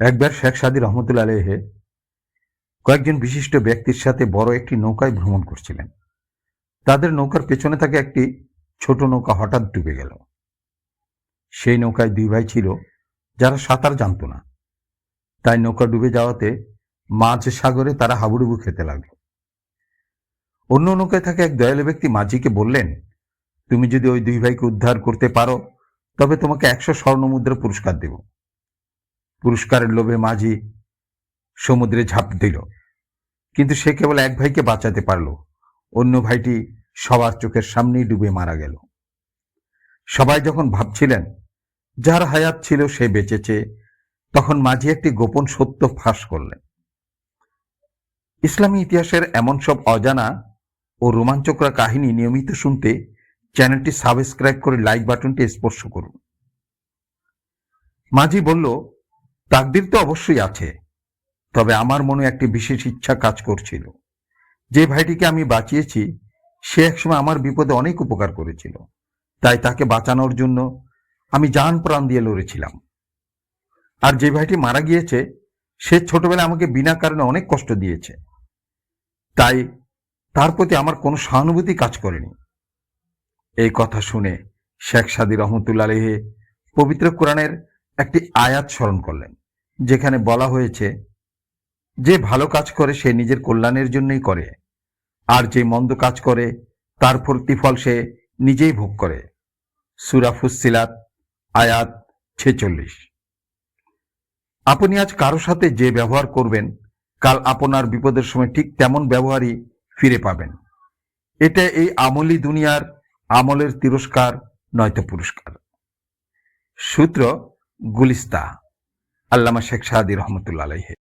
একবার শেখ সাদী রহমতুল্লাহ আলাইহি কয়েকজন বিশিষ্ট ব্যক্তির সাথে বড় একটি নৌকায় ভ্রমণ করছিলেন। তাদের নৌকার পেছনে থাকা একটি ছোট নৌকা হঠাৎ ডুবে গেল। সেই নৌকায় দুই ভাই ছিল যারা সাঁতার জানত না। তাই নৌকা ডুবে যাওয়াতে মাঝ সাগরে তারা হাবুডুবু খেতে লাগলো। অন্য নৌকায় থাকা এক দয়ালু ব্যক্তি মাঝিকে বললেন, তুমি যদি ওই দুই ভাইকে উদ্ধার করতে পারো তবে তোমাকে 100 স্বর্ণমুদ্রা পুরস্কার দেব। পুরস্কারের লোভে মাঝি সমুদ্রে ঝাঁপ দিল, কিন্তু সে কেবল এক ভাইকে বাঁচাতে পারল। অন্য ভাইটি সবার চোখের সামনেই ডুবে মারা গেল। সবাই যখন ভাবছিলেন যার হায়াত ছিল সে বেঁচেছে, তখন মাঝি একটি গোপন সত্য ফাঁস করলেন। ইসলামী ইতিহাসের এমন সব অজানা ও রোমাঞ্চকর কাহিনী নিয়মিত শুনতে চ্যানেলটি সাবস্ক্রাইব করে লাইক বাটনটি স্পর্শ করুন। মাঝি বলল, তাকদীর তো অবশ্যই আছে, তবে আমার মনে একটি বিশেষ ইচ্ছা কাজ করছিল। যে ভাইটিকে আমি বাঁচিয়েছি সে একসময় আমার বিপদে অনেক উপকার করেছিল, তাই তাকে বাঁচানোর জন্য আমি জান প্রাণ দিয়ে লড়েছিলাম। আর যে ভাইটি মারা গিয়েছে সে ছোটবেলায় আমাকে বিনা কারণে অনেক কষ্ট দিয়েছে, তাই তার প্রতি আমার কোনো সহানুভূতি কাজ করেনি। এই কথা শুনে শেখ সাদী রহমতুল্লাহ আলাইহি পবিত্র কোরআনের একটি আয়াত স্মরণ করলেন, যেখানে বলা হয়েছে, যে ভালো কাজ করে সে নিজের কল্যাণের জন্যই করে, আর যে মন্দ কাজ করে তার প্রতিফল সে নিজেই ভোগ করে। সূরা ফুসসিলাত আয়াত 46। আপনি আজ কারো সাথে যে ব্যবহার করবেন, কাল আপনার বিপদের সময় ঠিক তেমন ব্যবহারই ফিরে পাবেন। এটা এই আমলি দুনিয়ার আমলের তিরস্কার নয়তো পুরস্কার। সূত্র গুলিস্তা, আল্লামা শেখ সাদী রহমতুল্লাহ আলাইহি।